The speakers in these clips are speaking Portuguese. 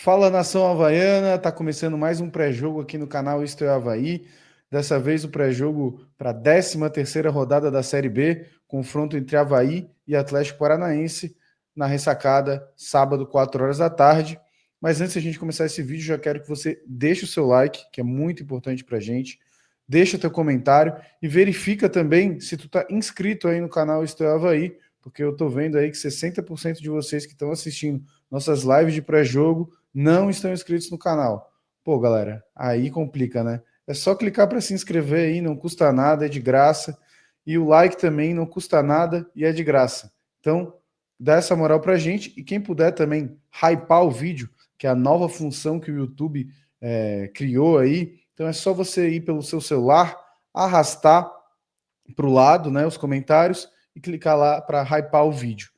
Fala, nação havaiana, tá começando mais um pré-jogo aqui no canal Isto é Havaí. Dessa vez o pré-jogo para a 13ª rodada da Série B, confronto entre Havaí e Atlético Paranaense, na ressacada, sábado, 4 horas da tarde. Mas antes de a gente começar esse vídeo, já quero que você deixe o seu like, que é muito importante pra gente. Deixa teu comentário e verifica também se tu tá inscrito aí no canal Isto é Havaí, porque eu tô vendo aí que 60% de vocês que estão assistindo nossas lives de pré-jogo não estão inscritos no canal. Pô, galera, aí complica, né? É só clicar para se inscrever aí, não custa nada, é de graça. E o like também não custa nada e é de graça. Então, dá essa moral pra gente. E quem puder também hypar o vídeo, que é a nova função que o YouTube criou aí. Então é só você ir pelo seu celular, arrastar para o lado, né, os comentários e clicar lá para hypar o vídeo.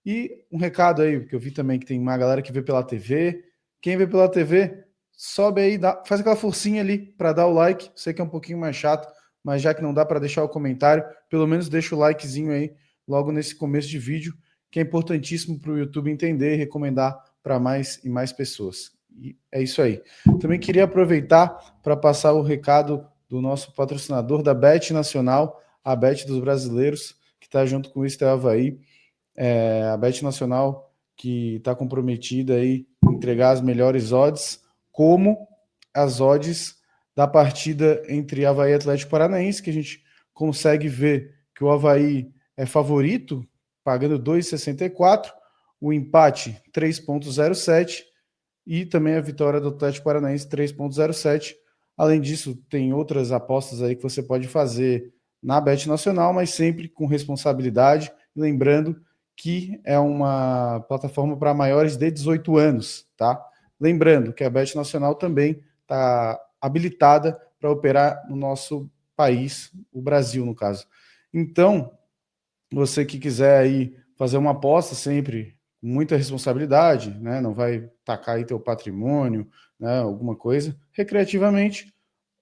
E um recado aí, porque eu vi também que tem uma galera que vê pela TV. Quem vê pela TV, sobe aí, faz aquela forcinha ali para dar o like. Sei que é um pouquinho mais chato, mas já que não dá para deixar o comentário, pelo menos deixa o likezinho aí logo nesse começo de vídeo, que é importantíssimo para o YouTube entender e recomendar para mais e mais pessoas. E é isso aí. Também queria aproveitar para passar o recado do nosso patrocinador da Bet Nacional, a Bet dos brasileiros, que está junto com o Isto é Havaí. A Bet Nacional que está comprometida aí em entregar as melhores odds, como as odds da partida entre Havaí e Atlético Paranaense, que a gente consegue ver que o Havaí é favorito, pagando 2,64, o empate 3,07 e também a vitória do Atlético Paranaense 3,07. Além disso, tem outras apostas aí que você pode fazer na Bet Nacional, mas sempre com responsabilidade, lembrando que é uma plataforma para maiores de 18 anos, tá? Lembrando que a Bet Nacional também está habilitada para operar no nosso país, o Brasil, no caso. Então, você que quiser aí fazer uma aposta sempre com muita responsabilidade, né? Não vai tacar aí teu patrimônio, né? Alguma coisa, recreativamente,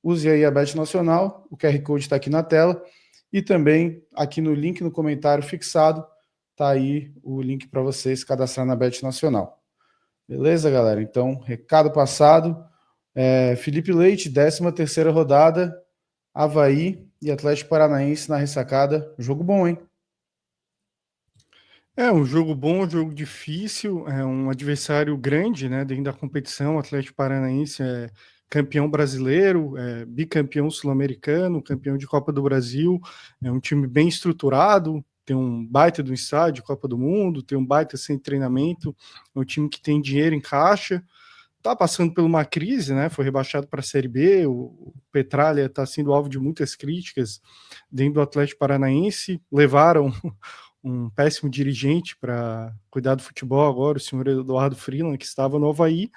use aí a Bet Nacional, o QR Code está aqui na tela, e também aqui no link no comentário fixado, tá aí o link para você se cadastrar na Bet Nacional. Beleza, galera? Então, recado passado. Felipe Leite, 13ª rodada, Havaí e Atlético Paranaense na ressacada. Jogo bom, hein? É um jogo bom, um jogo difícil, é um adversário grande, né, dentro da competição. O Atlético Paranaense é campeão brasileiro, é bicampeão sul-americano, campeão de Copa do Brasil, é um time bem estruturado, tem um baita do estádio, Copa do Mundo, tem um baita sem treinamento, é um time que tem dinheiro em caixa, tá passando por uma crise, né, foi rebaixado para a Série B, o Petralha está sendo alvo de muitas críticas dentro do Atlético Paranaense, levaram um péssimo dirigente para cuidar do futebol agora, o senhor Eduardo Freeland, que estava no Havaí,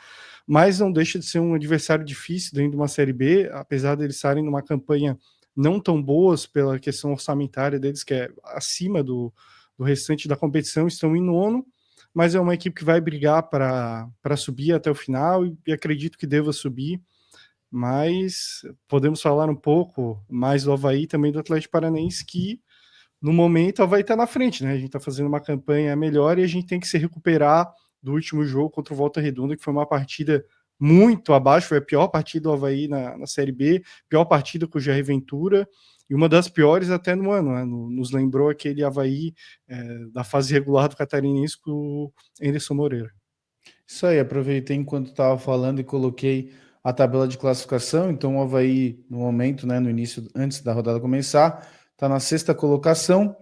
mas não deixa de ser um adversário difícil dentro de uma Série B, apesar deles estarem numa campanha não tão boas pela questão orçamentária deles, que é acima do restante da competição, estão em nono, mas é uma equipe que vai brigar para subir até o final e acredito que deva subir, mas podemos falar um pouco mais do Havaí também do Atlético Paranaense, que no momento vai estar na frente, né? A gente está fazendo uma campanha melhor e a gente tem que se recuperar do último jogo contra o Volta Redonda, que foi uma partida muito abaixo, foi a pior partida do Havaí na Série B, pior partida com o Jair Ventura, e uma das piores até no ano, né? Nos lembrou aquele Havaí da fase regular do Catarinense com o Anderson Moreira. Isso aí, aproveitei enquanto estava falando e coloquei a tabela de classificação. Então, o Havaí, no momento, né, no início, antes da rodada começar, está na 6ª colocação,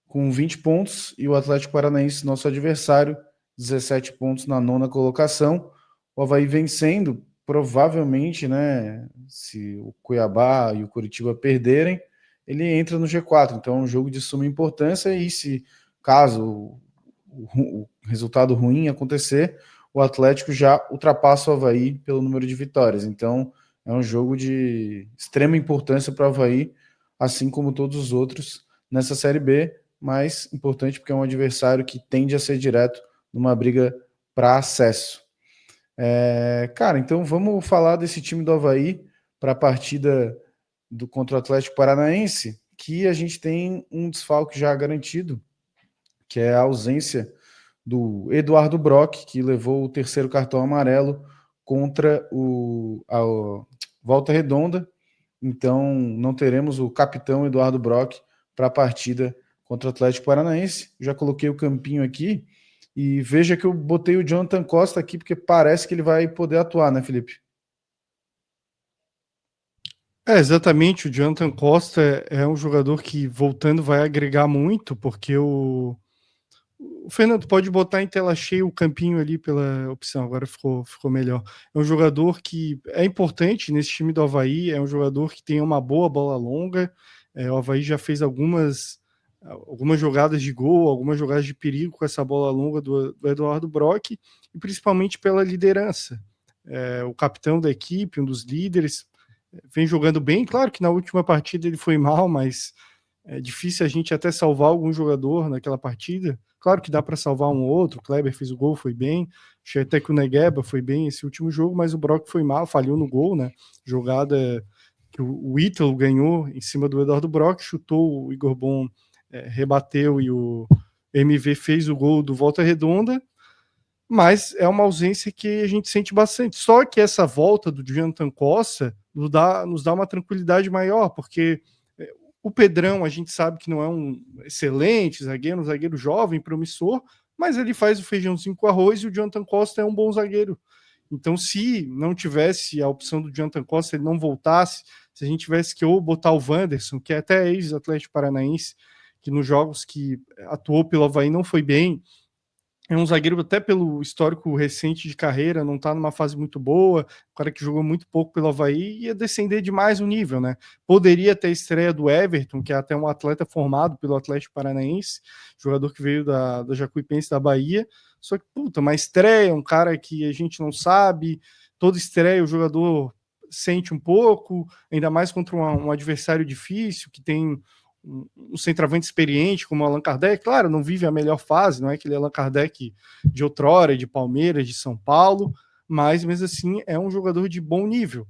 com 20 pontos, e o Atlético Paranaense, nosso adversário, 17 pontos na 9ª colocação. O Havaí vencendo, provavelmente, né, se o Cuiabá e o Curitiba perderem, ele entra no G4. Então, é um jogo de suma importância, e se caso o resultado ruim acontecer, o Atlético já ultrapassa o Havaí pelo número de vitórias. Então, é um jogo de extrema importância para o Havaí, assim como todos os outros nessa Série B, mas importante porque é um adversário que tende a ser direto numa briga para acesso. Cara, então vamos falar desse time do Havaí para a partida contra o Atlético Paranaense, que a gente tem um desfalque já garantido, que é a ausência do Eduardo Brock, que levou o 3º cartão amarelo contra a Volta Redonda. Então, não teremos o capitão Eduardo Brock para a partida contra o Atlético Paranaense. Já coloquei o campinho aqui e veja que eu botei o Jonathan Costa aqui porque parece que ele vai poder atuar, né, Felipe? Exatamente, o Jonathan Costa é um jogador que, voltando, vai agregar muito, porque o Fernando pode botar em tela cheia o campinho ali pela opção, agora ficou melhor. É um jogador que é importante nesse time do Avaí, é um jogador que tem uma boa bola longa, o Avaí já fez algumas jogadas de gol, algumas jogadas de perigo com essa bola longa do Eduardo Brock, e principalmente pela liderança. O capitão da equipe, um dos líderes, vem jogando bem. Claro que na última partida ele foi mal, mas é difícil a gente até salvar algum jogador naquela partida. Claro que dá para salvar um ou outro. O Kleber fez o gol, foi bem. Achei até que o Negueba foi bem esse último jogo, mas o Brock foi mal, falhou no gol, né? Jogada que o Ítalo ganhou em cima do Eduardo Brock, chutou, o Igor Bom rebateu e o MV fez o gol do Volta Redonda, mas é uma ausência que a gente sente bastante. Só que essa volta do Jonathan Costa nos dá uma tranquilidade maior, porque o Pedrão a gente sabe que não é um excelente zagueiro, um zagueiro jovem, promissor, mas ele faz o feijãozinho com arroz e o Jonathan Costa é um bom zagueiro. Então, se não tivesse a opção do Jonathan Costa, ele não voltasse, se a gente tivesse que ou botar o Wanderson, que é até ex-Atlético Paranaense, que nos jogos que atuou pelo Avaí não foi bem, é um zagueiro até pelo histórico recente de carreira, não está numa fase muito boa, um cara que jogou muito pouco pelo Avaí, ia descender demais o nível, né? Poderia ter a estreia do Everton, que é até um atleta formado pelo Atlético Paranaense, jogador que veio da Jacuipense da Bahia, só que, puta, uma estreia, um cara que a gente não sabe, toda estreia o jogador sente um pouco, ainda mais contra um adversário difícil, que tem um centroavante experiente como o Allan Kardec, claro, não vive a melhor fase, não é aquele Allan Kardec de outrora, de Palmeiras, de São Paulo, mas mesmo assim é um jogador de bom nível.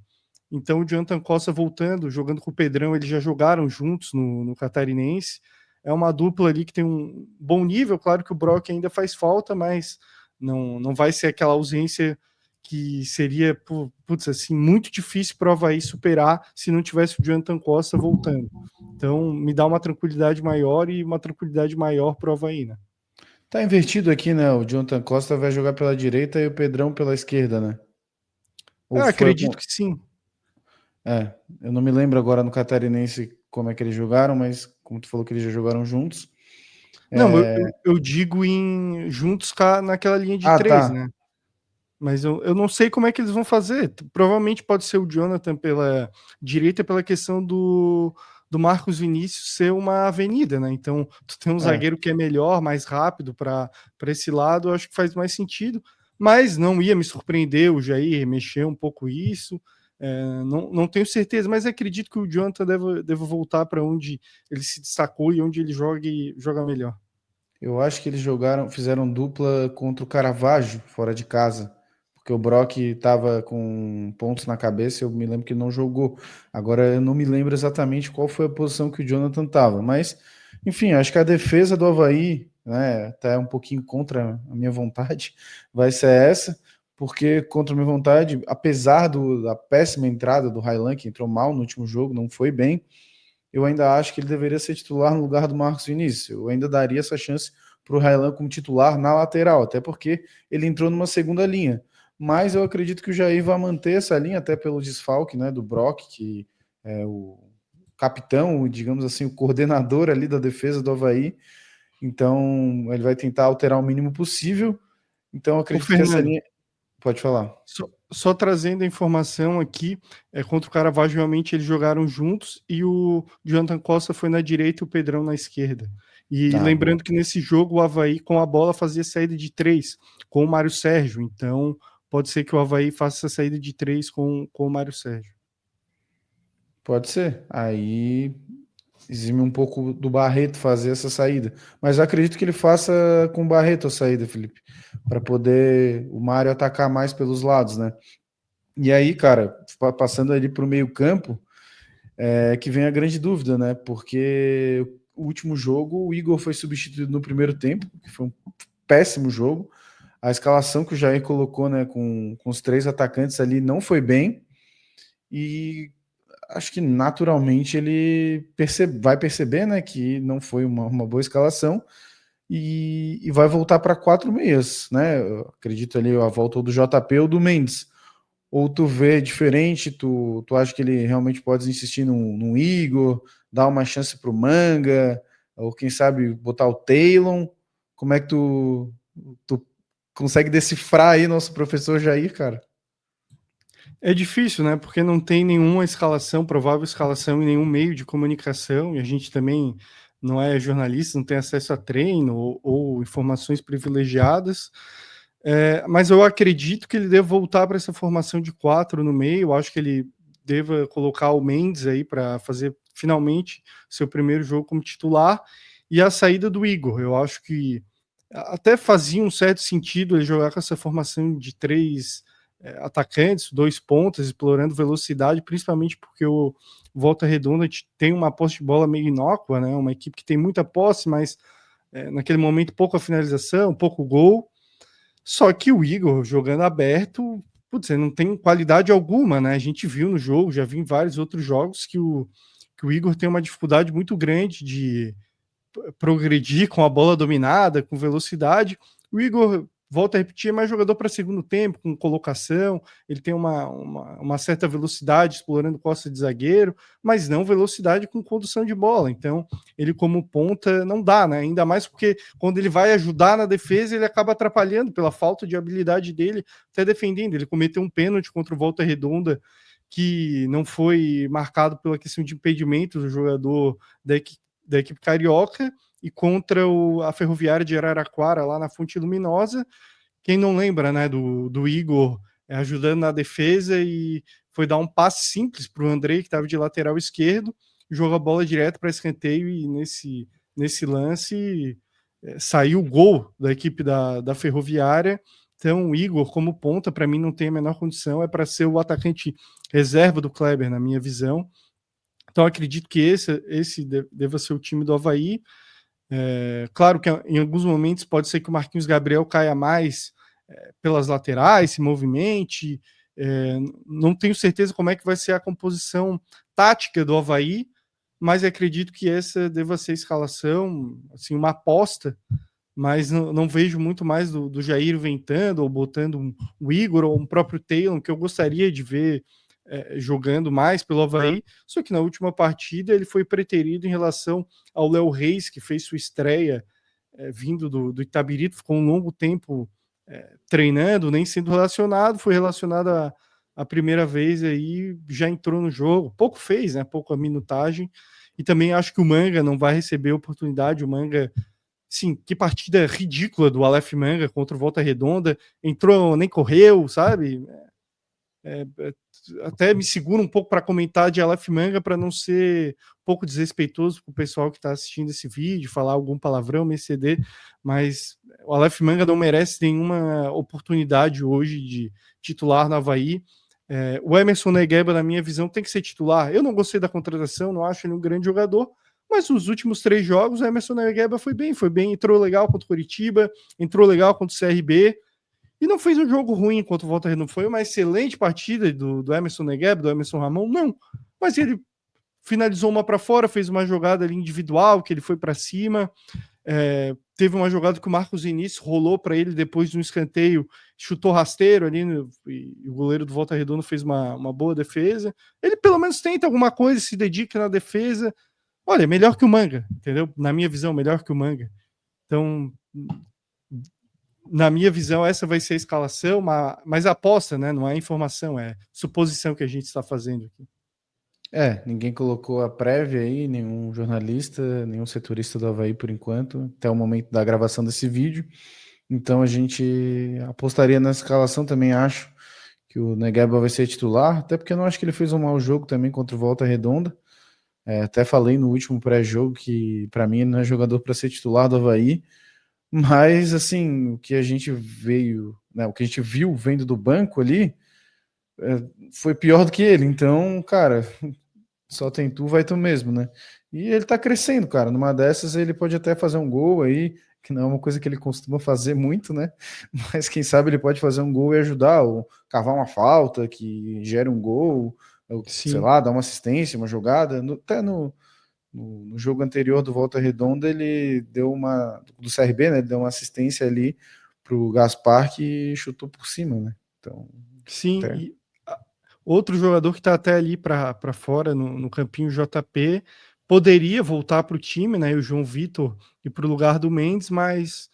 Então o Jonathan Costa voltando, jogando com o Pedrão, eles já jogaram juntos no Catarinense, é uma dupla ali que tem um bom nível, claro que o Brock ainda faz falta, mas não vai ser aquela ausência que seria, putz, assim, muito difícil para o Avaí superar se não tivesse o Jonathan Costa voltando. Então, me dá uma tranquilidade maior e uma tranquilidade maior para o Avaí, né? Tá invertido aqui, né? O Jonathan Costa vai jogar pela direita e o Pedrão pela esquerda, né? Ou foi Acredito algum... que sim. Eu não me lembro agora no Catarinense como é que eles jogaram, mas como tu falou que eles já jogaram juntos. Não, eu digo em juntos naquela linha de Ah, três, tá. né? Mas eu não sei como é que eles vão fazer. Provavelmente pode ser o Jonathan pela direita pela questão do Marcos Vinícius ser uma avenida, né? Então, tu tem um É. zagueiro que é melhor, mais rápido para esse lado, eu acho que faz mais sentido. Mas não ia me surpreender o Jair mexer um pouco isso. Não tenho certeza, mas acredito que o Jonathan deve voltar para onde ele se destacou e onde ele joga melhor. Eu acho que eles fizeram dupla contra o Caravaggio fora de casa, porque o Brock estava com pontos na cabeça, eu me lembro que ele não jogou. Agora eu não me lembro exatamente qual foi a posição que o Jonathan estava, mas enfim, acho que a defesa do Avaí, né, até um pouquinho contra a minha vontade, vai ser essa, porque contra a minha vontade, apesar da péssima entrada do Raylan, que entrou mal no último jogo, não foi bem, eu ainda acho que ele deveria ser titular no lugar do Marcos Vinícius. Eu ainda daria essa chance para o Raylan como titular na lateral, até porque ele entrou numa segunda linha. Mas eu acredito que o Jair vai manter essa linha, até pelo desfalque, né, do Brock, que é o capitão, digamos assim, o coordenador ali da defesa do Avaí. Então, ele vai tentar alterar o mínimo possível. Então, eu Ô, acredito que essa Fernando, linha. Pode falar. só trazendo a informação aqui, contra o Caravaggio, realmente eles jogaram juntos e o Jonathan Costa foi na direita e o Pedrão na esquerda. E Ah, boa. lembrando que nesse jogo o Avaí com a bola fazia saída de três com o Mário Sérgio, então pode ser que o Avaí faça essa saída de três com o Mário Sérgio. Pode ser. Aí exime um pouco do Barreto fazer essa saída. Mas eu acredito que ele faça com o Barreto a saída, Felipe, para poder o Mário atacar mais pelos lados, né? E aí, cara, passando ali para o meio-campo, é que vem a grande dúvida, né? Porque o último jogo, o Igor foi substituído no primeiro tempo, que foi um péssimo jogo. A escalação que o Jair colocou, né, com os 3 atacantes ali não foi bem, e acho que naturalmente ele vai perceber, né, que não foi uma boa escalação, e vai voltar para 4 meias, né? Eu acredito ali a volta do JP ou do Mendes. Ou tu vê diferente, tu acha que ele realmente pode insistir no Igor, dar uma chance pro Manga, ou quem sabe botar o Taylor? Como é que tu consegue decifrar aí nosso professor Jair, cara? É difícil, né? Porque não tem nenhuma escalação, provável escalação em nenhum meio de comunicação, e a gente também não é jornalista, não tem acesso a treino ou informações privilegiadas. Mas eu acredito que ele deve voltar para essa formação de 4 no meio. Eu acho que ele deva colocar o Mendes aí para fazer finalmente seu primeiro jogo como titular, e a saída do Igor. Eu acho que até fazia um certo sentido ele jogar com essa formação de 3 atacantes, 2 pontas, explorando velocidade, principalmente porque o Volta Redonda tem uma posse de bola meio inócua, né? Uma equipe que tem muita posse, mas naquele momento pouca finalização, pouco gol. Só que o Igor jogando aberto, putz, não tem qualidade alguma, né? A gente viu no jogo, já vi em vários outros jogos que o Igor tem uma dificuldade muito grande de progredir com a bola dominada, com velocidade. O Igor, volta a repetir, é mais jogador para segundo tempo, com colocação, ele tem uma certa velocidade explorando costa de zagueiro, mas não velocidade com condução de bola. Então, ele como ponta não dá, né? Ainda mais porque quando ele vai ajudar na defesa, ele acaba atrapalhando pela falta de habilidade dele, até defendendo. Ele cometeu um pênalti contra o Volta Redonda que não foi marcado pela questão de impedimento do jogador da equipe carioca, e contra a Ferroviária de Araraquara, lá na Fonte Luminosa. Quem não lembra, né, do Igor ajudando na defesa, e foi dar um passe simples para o Andrei, que estava de lateral esquerdo, jogou a bola direto para escanteio, e nesse lance saiu o gol da equipe da Ferroviária. Então, o Igor, como ponta, para mim não tem a menor condição, é para ser o atacante reserva do Kleber, na minha visão. Então, acredito que esse deva ser o time do Avaí. Claro que em alguns momentos pode ser que o Marquinhos Gabriel caia mais pelas laterais, se movimente. Não tenho certeza como é que vai ser a composição tática do Avaí, mas acredito que essa deva ser a escalação, assim, uma aposta, mas não vejo muito mais do Jair ventando ou botando o Igor ou um próprio Taylor, que eu gostaria de ver jogando mais pelo Avaí, só que na última partida ele foi preterido em relação ao Léo Reis, que fez sua estreia vindo do Itabirito, ficou um longo tempo treinando, nem sendo relacionado, foi relacionado a primeira vez aí, já entrou no jogo, pouco fez, né, pouco a minutagem, e também acho que o Manga não vai receber oportunidade. O Manga, sim, que partida ridícula do Aleph Manga contra o Volta Redonda, entrou, nem correu, sabe? Até me seguro um pouco para comentar de Aleph Manga, para não ser um pouco desrespeitoso com o pessoal que está assistindo esse vídeo, falar algum palavrão, me exceder, mas o Aleph Manga não merece nenhuma oportunidade hoje de titular na Avaí. O Emerson Negueba, na minha visão, tem que ser titular. Eu não gostei da contratação, não acho ele um grande jogador, mas nos últimos 3 jogos o Emerson Negueba foi bem, entrou legal contra o Curitiba, entrou legal contra o CRB, e não fez um jogo ruim contra o Volta Redonda. Foi uma excelente partida do Emerson Negueba, do Emerson Ramon, não. Mas ele finalizou uma para fora, fez uma jogada ali individual, que ele foi para cima. Teve uma jogada que o Marcos Vinícius rolou para ele depois de um escanteio, chutou rasteiro ali, e o goleiro do Volta Redonda fez uma boa defesa. Ele pelo menos tenta alguma coisa, se dedica na defesa. Olha, melhor que o Manga, entendeu? Na minha visão, melhor que o Manga. Então, na minha visão, essa vai ser a escalação, mas aposta, né? Não é informação, é suposição que a gente está fazendo aqui. Ninguém colocou a prévia aí, nenhum jornalista, nenhum setorista do Avaí por enquanto, até o momento da gravação desse vídeo. Então a gente apostaria na escalação, também acho que o Negueba vai ser titular, até porque eu não acho que ele fez um mau jogo também contra o Volta Redonda. Até falei no último pré-jogo que para mim ele não é jogador para ser titular do Avaí, mas assim, o que a gente veio, né, o que a gente viu vendo do banco ali, foi pior do que ele. Então, cara, só tem tu, vai tu mesmo, né? E ele tá crescendo, cara. Numa dessas ele pode até fazer um gol aí. que não é uma coisa que ele costuma fazer muito, né? Mas quem sabe ele pode fazer um gol e ajudar, ou cavar uma falta que gere um gol, ou, sei Sim. lá, dar uma assistência, uma jogada. Até no jogo anterior do Volta Redonda, ele deu uma, do CRB, né? Ele deu uma assistência ali pro Gaspar que chutou por cima, né? Então, Sim, até. e outro jogador que está até ali para fora no campinho, JP, poderia voltar para o time, né? E o João Vitor ir para o lugar do Mendes, mas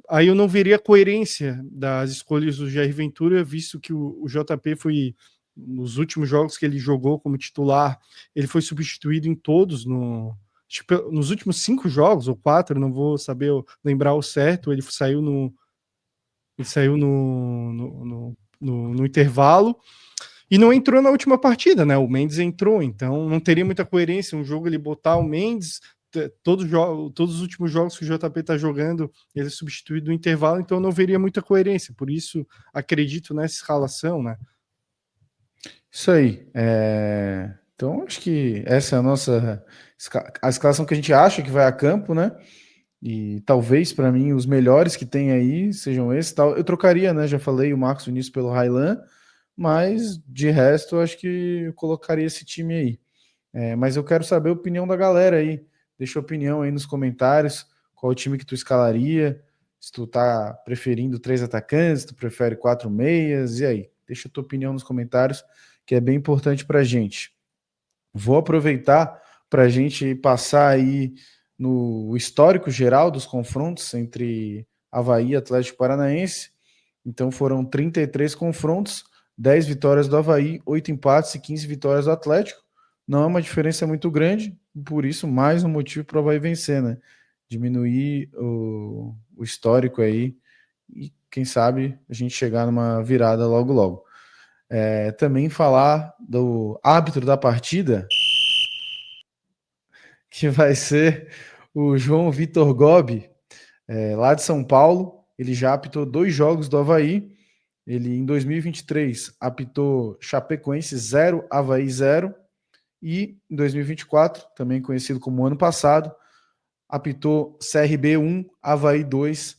aí eu não veria a coerência das escolhas do Jair Ventura, visto que o JP foi, nos últimos jogos que ele jogou como titular, ele foi substituído em todos nos últimos 5 jogos ou 4, não vou saber lembrar o certo, ele saiu no intervalo e não entrou na última partida, né? O Mendes entrou, então não teria muita coerência um jogo ele botar o Mendes, todos os últimos jogos que o JP está jogando, ele é substituído no intervalo, então não veria muita coerência. Por isso, acredito nessa escalação, né? Isso aí. Então, acho que essa é a nossa a escalação que a gente acha que vai a campo, né? E talvez para mim os melhores que tem aí sejam esses. Tal. Eu trocaria, né? Já falei o Marcos Vinícius pelo Railan, mas de resto eu acho que eu colocaria esse time aí. Mas eu quero saber a opinião da galera aí. Deixa a opinião aí nos comentários. Qual o time que tu escalaria? Se tu tá preferindo 3 atacantes, se tu prefere 4 meias, e aí? Deixa a tua opinião nos comentários, que é bem importante pra gente. Vou aproveitar para a gente passar aí no histórico geral dos confrontos entre Avaí e Atlético Paranaense. Então foram 33 confrontos, 10 vitórias do Avaí, 8 empates e 15 vitórias do Atlético. Não é uma diferença muito grande, por isso mais um motivo para o Avaí vencer, né? Diminuir o histórico aí e quem sabe a gente chegar numa virada logo logo. Também falar do árbitro da partida, que vai ser o João Vitor Gobi, lá de São Paulo. Ele já apitou 2 jogos do Avaí. Ele, em 2023, apitou Chapecoense 0, Avaí 0. E em 2024, também conhecido como ano passado, apitou CRB 1, Avaí 2,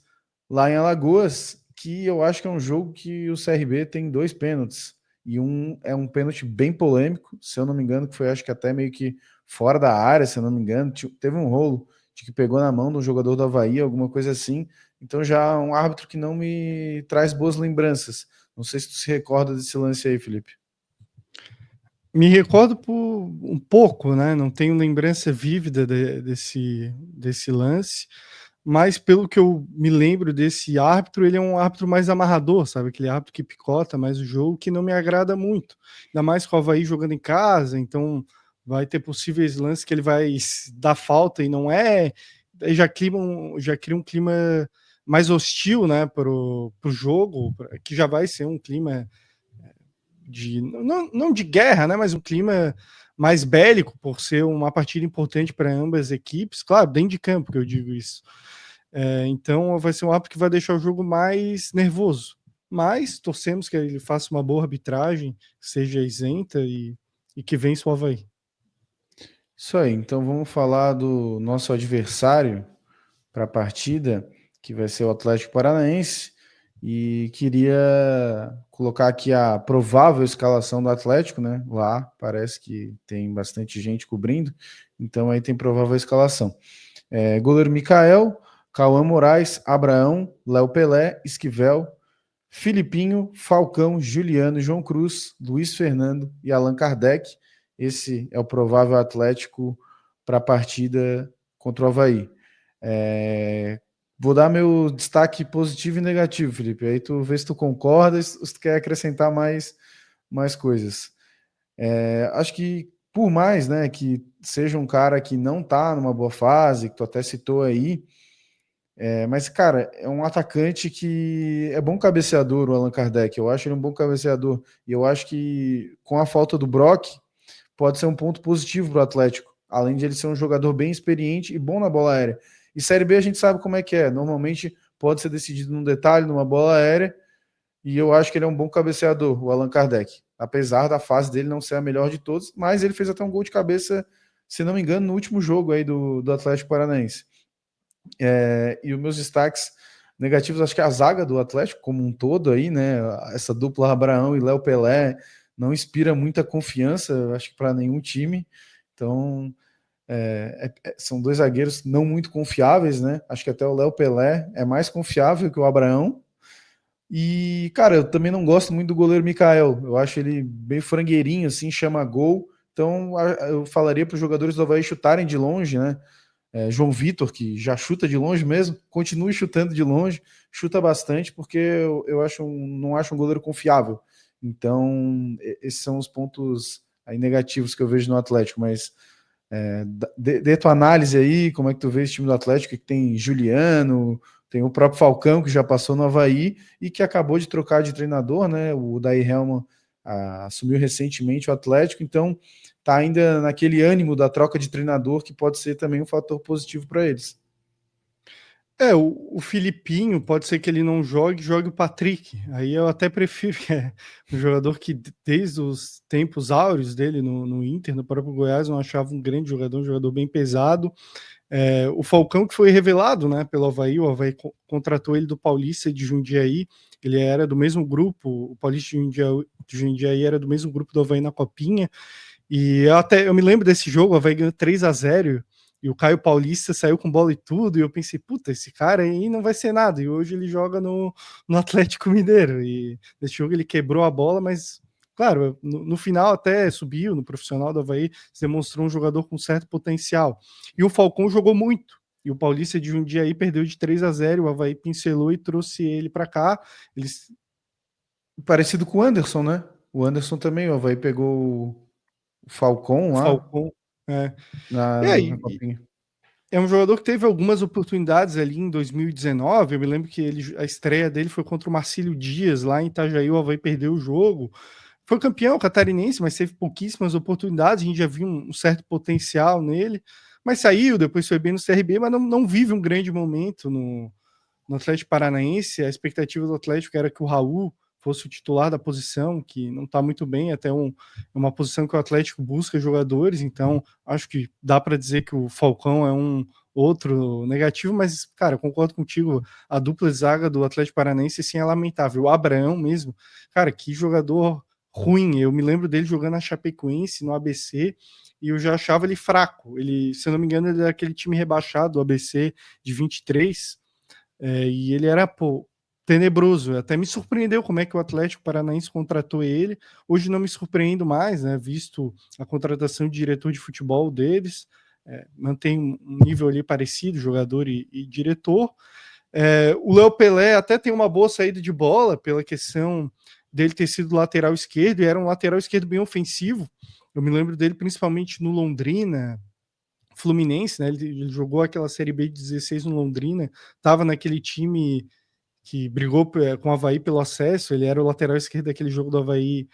lá em Alagoas, que eu acho que é um jogo que o CRB tem 2 pênaltis. E um é um pênalti bem polêmico, se eu não me engano, que foi acho que até meio que fora da área, se eu não me engano. Teve um rolo de que pegou na mão do jogador do Avaí, alguma coisa assim. Então já é um árbitro que não me traz boas lembranças. Não sei se tu se recorda desse lance aí, Felipe. Me recordo por um pouco, né? Não tenho lembrança vívida desse lance, mas pelo que eu me lembro desse árbitro, ele é um árbitro mais amarrador, sabe? Aquele árbitro que picota mais o jogo, que não me agrada muito. Ainda mais com o Avaí jogando em casa, então vai ter possíveis lances que ele vai dar falta e não é. Aí já cria um clima mais hostil, né, pro jogo, que já vai ser um clima não de guerra, né, mas um clima mais bélico, por ser uma partida importante para ambas as equipes, claro, dentro de campo que eu digo isso. Então vai ser um árbitro que vai deixar o jogo mais nervoso. Mas torcemos que ele faça uma boa arbitragem, seja isenta e que vença o Avaí. Isso aí, então vamos falar do nosso adversário para a partida, que vai ser o Atlético Paranaense. E queria colocar aqui a provável escalação do Atlético, né? Lá parece que tem bastante gente cobrindo, então aí tem provável escalação. Goleiro Mikael, Cauã Moraes, Abraão, Léo Pelé, Esquivel, Filipinho, Falcão, Juliano, João Cruz, Luiz Fernando e Allan Kardec. Esse é o provável Atlético para a partida contra o Avaí. Vou dar meu destaque positivo e negativo, Felipe. Aí tu vê se tu concorda, se tu quer acrescentar mais coisas. Acho que por mais, né, que seja um cara que não tá numa boa fase, que tu até citou aí, mas, cara, é um atacante que é bom cabeceador, o Allan Kardec. Eu acho ele um bom cabeceador. E eu acho que com a falta do Brock, pode ser um ponto positivo para o Atlético. Além de ele ser um jogador bem experiente e bom na bola aérea. E Série B a gente sabe como é que é. Normalmente pode ser decidido num detalhe, numa bola aérea. E eu acho que ele é um bom cabeceador, o Allan Kardec. Apesar da fase dele não ser a melhor de todos, mas ele fez até um gol de cabeça, se não me engano, no último jogo aí do Atlético Paranaense. E os meus destaques negativos, acho que a zaga do Atlético como um todo aí, né? Essa dupla Abraão e Léo Pelé não inspira muita confiança, acho que para nenhum time. Então, são dois zagueiros não muito confiáveis, né? Acho que até o Léo Pelé é mais confiável que o Abraão. E, cara, eu também não gosto muito do goleiro Mikael. Eu acho ele bem frangueirinho, assim, chama gol. Então, eu falaria para os jogadores do Avaí chutarem de longe, né? João Vitor, que já chuta de longe mesmo, continue chutando de longe, chuta bastante, porque eu não acho um goleiro confiável. Então, esses são os pontos aí negativos que eu vejo no Atlético, mas dê tua análise aí, como é que tu vê esse time do Atlético, que tem Juliano, tem o próprio Falcão, que já passou no Avaí e que acabou de trocar de treinador, né? O Daí Helman assumiu recentemente o Atlético, então tá ainda naquele ânimo da troca de treinador, que pode ser também um fator positivo para eles. O Filipinho pode ser que ele não jogue o Patrick. Aí eu até prefiro que é um jogador que, desde os tempos áureos dele no Inter, no próprio Goiás, eu achava um grande jogador, um jogador bem pesado. O Falcão, que foi revelado, né, pelo Avaí, o Avaí contratou ele do Paulista de Jundiaí, ele era do mesmo grupo, o Paulista de Jundiaí era do mesmo grupo do Avaí na Copinha, e eu me lembro desse jogo, o Avaí ganhou 3-0, e o Caio Paulista saiu com bola e tudo, e eu pensei, puta, esse cara aí não vai ser nada, e hoje ele joga no Atlético Mineiro, e nesse jogo ele quebrou a bola, mas, claro, no final até subiu, no profissional do Avaí, se demonstrou um jogador com certo potencial. E o Falcão jogou muito, e o Paulista de Jundiaí perdeu de 3-0, o Avaí pincelou e trouxe ele para cá, eles... Parecido com o Anderson, né? O Anderson também, o Avaí pegou o Falcon O lá Falcão... na, E na aí, Copinha. é um jogador que teve algumas oportunidades ali em 2019. Eu me lembro que a estreia dele foi contra o Marcílio Dias, lá em Itajaí. O Avaí perdeu o jogo. Foi campeão catarinense, mas teve pouquíssimas oportunidades. A gente já viu um certo potencial nele. Mas saiu, depois foi bem no CRB, mas não vive um grande momento no Atlético Paranaense. A expectativa do Atlético era que o Raul fosse o titular da posição, que não está muito bem, uma posição que o Atlético busca jogadores, então acho que dá para dizer que o Falcão é um outro negativo, mas, cara, eu concordo contigo, a dupla zaga do Atlético Paranaense, sim, é lamentável. O Abraão mesmo, cara, que jogador ruim, eu me lembro dele jogando na Chapecoense, no ABC, e eu já achava ele fraco, se eu não me engano, ele era aquele time rebaixado, o ABC, de 23, e ele era, tenebroso. Até me surpreendeu como é que o Atlético Paranaense contratou ele. Hoje não me surpreendo mais, né? Visto a contratação de diretor de futebol deles. Mantém um nível ali parecido, jogador e diretor. O Léo Pelé até tem uma boa saída de bola, pela questão dele ter sido lateral esquerdo, e era um lateral esquerdo bem ofensivo. Eu me lembro dele principalmente no Londrina, Fluminense, né? Ele jogou aquela Série B de 16 no Londrina, estava naquele time que brigou com o Avaí pelo acesso, ele era o lateral esquerdo daquele jogo do Avaí,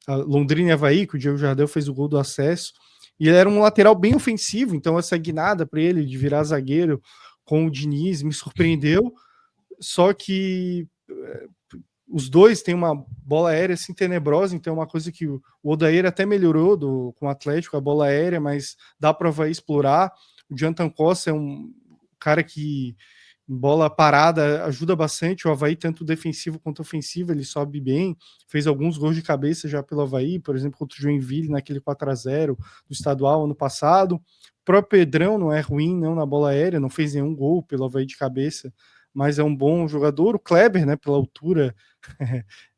Londrina e Avaí, que o Diego Jardel fez o gol do acesso, e ele era um lateral bem ofensivo, então essa guinada para ele de virar zagueiro com o Diniz me surpreendeu, só que os dois têm uma bola aérea assim tenebrosa, então é uma coisa que o Odair até melhorou com o Atlético, a bola aérea, mas dá para o Avaí explorar. O Jonathan Costa é um cara que bola parada ajuda bastante o Avaí, tanto defensivo quanto ofensivo, ele sobe bem, fez alguns gols de cabeça já pelo Avaí, por exemplo, contra o Joinville naquele 4-0 do estadual ano passado. O próprio Pedrão não é ruim não na bola aérea, não fez nenhum gol pelo Avaí de cabeça, mas é um bom jogador. O Kleber, né, pela altura,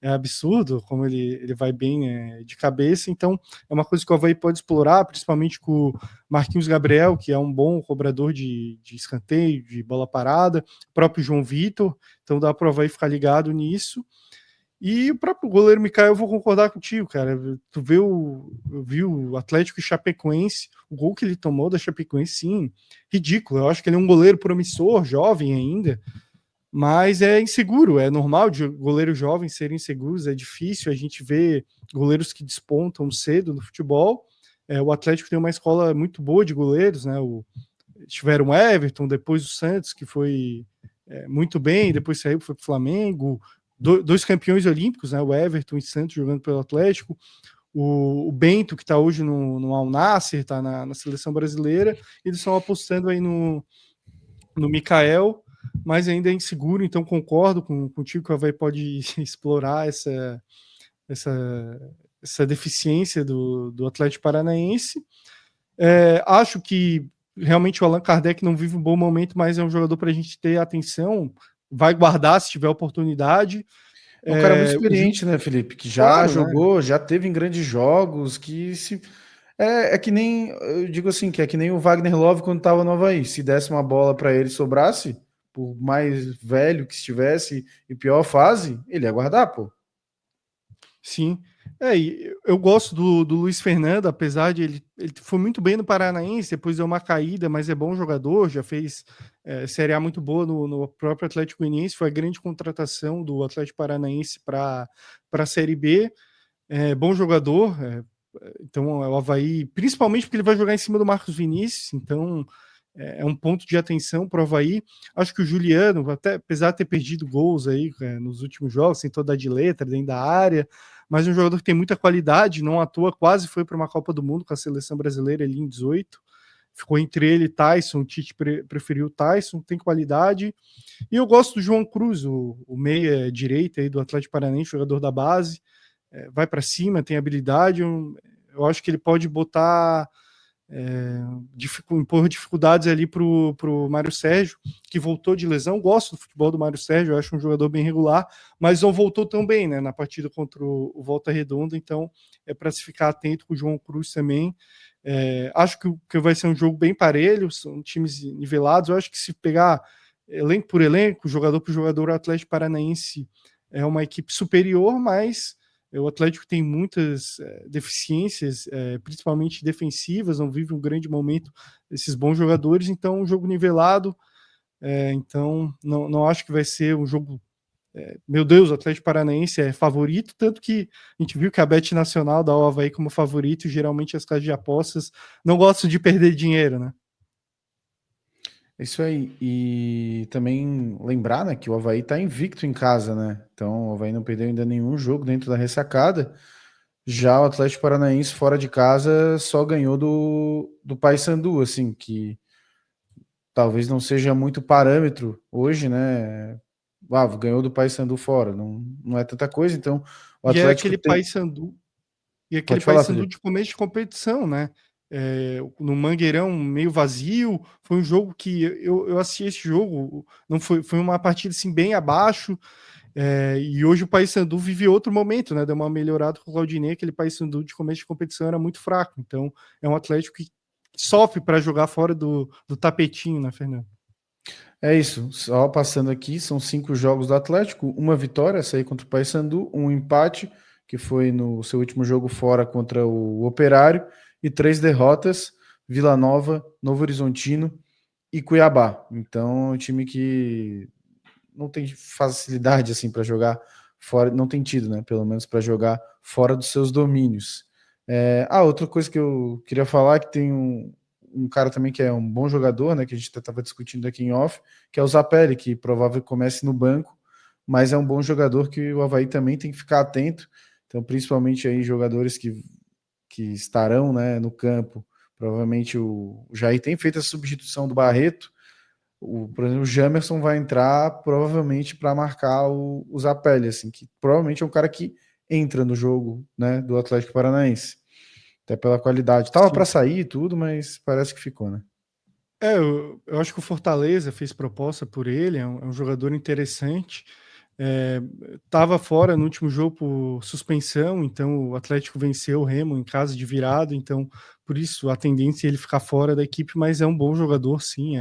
é absurdo como ele vai bem de cabeça, então é uma coisa que o Avaí pode explorar, principalmente com o Marquinhos Gabriel, que é um bom cobrador de escanteio, de bola parada, o próprio João Vitor, então dá para o Avaí ficar ligado nisso. E o próprio goleiro Mikael, eu vou concordar contigo, cara. Tu viu o Atlético e Chapecoense, o gol que ele tomou da Chapecoense, sim, ridículo. Eu acho que ele é um goleiro promissor, jovem ainda, mas é inseguro, é normal de goleiros jovens serem inseguros, é difícil, a gente vê goleiros que despontam cedo no futebol. O Atlético tem uma escola muito boa de goleiros, né? Tiveram o Everton, depois o Santos, que foi muito bem, depois saiu, foi para o Flamengo, dois campeões olímpicos, né? O Everton e o Santos jogando pelo Atlético, o Bento, que está hoje no Al Nassr, está na seleção brasileira, eles estão apostando aí no Mikael, mas ainda é inseguro, então concordo contigo que o Avaí pode explorar essa deficiência do Atlético Paranaense. Acho que realmente o Allan Kardec não vive um bom momento, mas é um jogador para a gente ter atenção, vai guardar se tiver oportunidade. É um cara muito experiente, né, Felipe? Que já Claro, né? jogou, já teve em grandes jogos, que se. É que nem, eu digo assim, que é que nem o Wagner Love quando estava no Avaí. Se desse uma bola para ele e sobrasse, por mais velho que estivesse e pior fase, ele ia guardar, pô. Sim. E eu gosto do Luiz Fernando, apesar de ele foi muito bem no Paranaense, depois deu uma caída, mas é bom jogador, já fez Série A muito boa no próprio Atlético Goianiense, foi a grande contratação do Atlético Paranaense para a Série B. Bom jogador, então o Avaí, principalmente porque ele vai jogar em cima do Marcos Vinícius, então é um ponto de atenção para o Avaí. Acho que o Juliano, até, apesar de ter perdido gols aí nos últimos jogos, tentou dar de letra dentro da área, mas um jogador que tem muita qualidade, não à toa, quase foi para uma Copa do Mundo com a seleção brasileira ali em 18. Ficou entre ele e Tyson, o Tite preferiu o Tyson, tem qualidade. E eu gosto do João Cruz, o meia direita aí do Atlético Paranaense, jogador da base, vai para cima, tem habilidade. Eu acho que ele pode botar impor dificuldades ali pro Mário Sérgio, que voltou de lesão. Gosto do futebol do Mário Sérgio, eu acho um jogador bem regular, mas não voltou tão bem, né, na partida contra o Volta Redonda, então é para se ficar atento com o João Cruz também. Acho que vai ser um jogo bem parelho, são times nivelados. Eu acho que se pegar elenco por elenco, jogador por jogador, o Atlético Paranaense é uma equipe superior, mas o Atlético tem muitas deficiências, principalmente defensivas, não vive um grande momento esses bons jogadores, então um jogo nivelado, então não acho que vai ser um jogo. Meu Deus, o Atlético Paranaense é favorito, tanto que a gente viu que a Bet Nacional dá o Avaí como favorito, e geralmente as casas de apostas não gostam de perder dinheiro, né? Isso aí. E também lembrar, né, que o Avaí tá invicto em casa, né? Então o Avaí não perdeu ainda nenhum jogo dentro da ressacada. Já o Atlético Paranaense fora de casa só ganhou do Paysandu, assim, que talvez não seja muito parâmetro hoje, né? Ganhou do Paysandu fora, não é tanta coisa, então o E é Atlético aquele tem. Paysandu, e aquele Pode falar, Paysandu Felipe. de começo de competição, né? No Mangueirão meio vazio, foi um jogo que eu assisti esse jogo, não foi uma partida assim bem abaixo, e hoje o Paysandu vive outro momento, né? Deu uma melhorada com o Claudinei, aquele Paysandu de começo de competição era muito fraco, então é um Atlético que sofre para jogar fora do tapetinho, né, Fernando? É isso, só passando aqui, são 5 jogos do Atlético, uma vitória, essa aí contra o Paysandu, um empate, que foi no seu último jogo fora contra o Operário, e 3 derrotas, Vila Nova, Novo Horizontino e Cuiabá. Então, é um time que não tem facilidade assim para jogar fora, não tem tido, né? Pelo menos para jogar fora dos seus domínios. Outra coisa que eu queria falar é que tem um cara também que é um bom jogador, né? Que a gente estava discutindo aqui em off, que é o Zapelli, que provavelmente comece no banco, mas é um bom jogador que o Avaí também tem que ficar atento. Então, principalmente aí jogadores que estarão, né, no campo. Provavelmente o Jair tem feito a substituição do Barreto, por exemplo, o Jamerson vai entrar provavelmente para marcar o Zapelli, assim, que provavelmente é um cara que entra no jogo, né, do Atlético Paranaense, até pela qualidade. Tava para Sim. sair e tudo, mas parece que ficou, né? Eu acho que o Fortaleza fez proposta por ele, é um jogador interessante. Estava fora no último jogo por suspensão, então o Atlético venceu o Remo em casa de virada, então por isso a tendência é ele ficar fora da equipe, mas é um bom jogador, sim.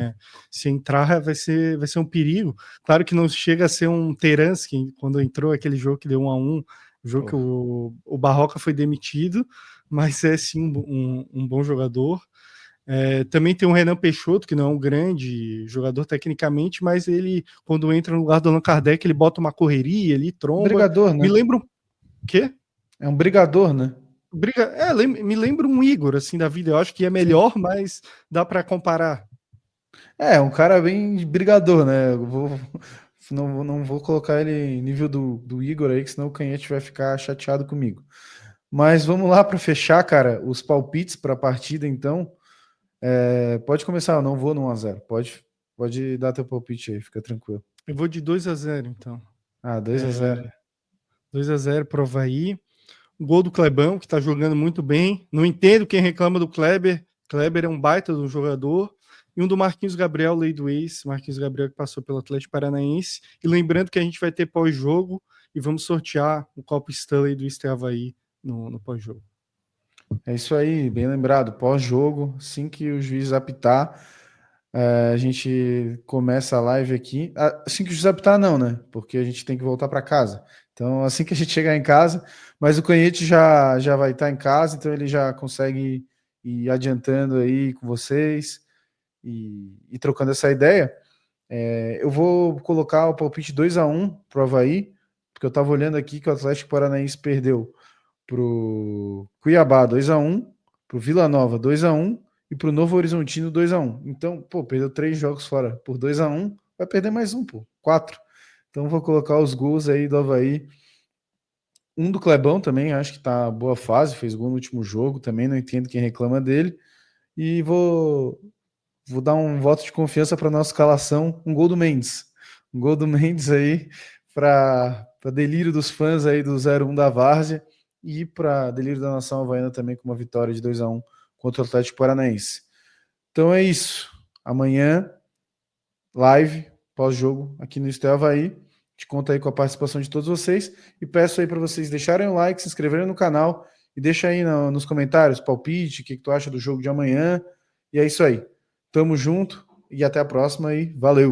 Se entrar vai ser um perigo. Claro que não chega a ser um Teransky quando entrou aquele jogo que deu 1-1, o jogo Pô. que o Barroca foi demitido, mas é sim um bom jogador. Também tem o Renan Peixoto, que não é um grande jogador tecnicamente, mas ele, quando entra no lugar do Allan Kardec, ele bota uma correria, ele tromba. Brigador, Me né? lembra um quê? É um brigador, né? Me lembra um Igor, assim, da vida. Eu acho que é Sim. melhor, mas dá para comparar. Um cara bem brigador, né? Não vou colocar ele nível do Igor aí, que senão o Canhete vai ficar chateado comigo. Mas vamos lá para fechar, cara, os palpites para a partida, então. Pode começar, eu não vou no 1 a 0. Pode. Pode dar teu palpite aí, fica tranquilo. Eu vou de 2-0, então. 2-0. 2-0 pro Avaí. O gol do Clebão, que tá jogando muito bem. Não entendo quem reclama do Kleber. Kleber é um baita do jogador. E um do Marquinhos Gabriel, lei do ex. Marquinhos Gabriel que passou pelo Atlético Paranaense. E lembrando que a gente vai ter pós-jogo e vamos sortear o Copo Stanley do Isto Avaí no pós-jogo. É isso aí, bem lembrado. Pós-jogo, assim que o juiz apitar, a gente começa a live aqui. Assim que o juiz apitar, não, né? Porque a gente tem que voltar para casa. Então, assim que a gente chegar em casa, mas o Canhete já vai estar em casa, então ele já consegue ir adiantando aí com vocês e trocando essa ideia. Eu vou colocar o palpite 2-1 pro Avaí, porque eu estava olhando aqui que o Atlético Paranaense perdeu pro Cuiabá 2-1, pro Vila Nova 2-1 e pro Novo Horizontino 2-1. Então, pô, perdeu 3 jogos fora por 2-1, vai perder mais um, pô, 4. Então vou colocar os gols aí do Avaí. Um do Clebão também, acho que tá boa fase, fez gol no último jogo, também não entendo quem reclama dele. E vou dar um voto de confiança para nossa escalação, um gol do Mendes. Um gol do Mendes aí para delírio dos fãs aí do 0-1 da Várzea e para delírio da nação havaiana também com uma vitória de 2-1 contra o Atlético Paranaense. Então é isso. Amanhã, live, pós-jogo aqui no Estel Havaí. Te conto aí com a participação de todos vocês e peço aí para vocês deixarem o like, se inscreverem no canal e deixa aí nos comentários palpite, o que tu acha do jogo de amanhã. E é isso aí. Tamo junto e até a próxima e valeu!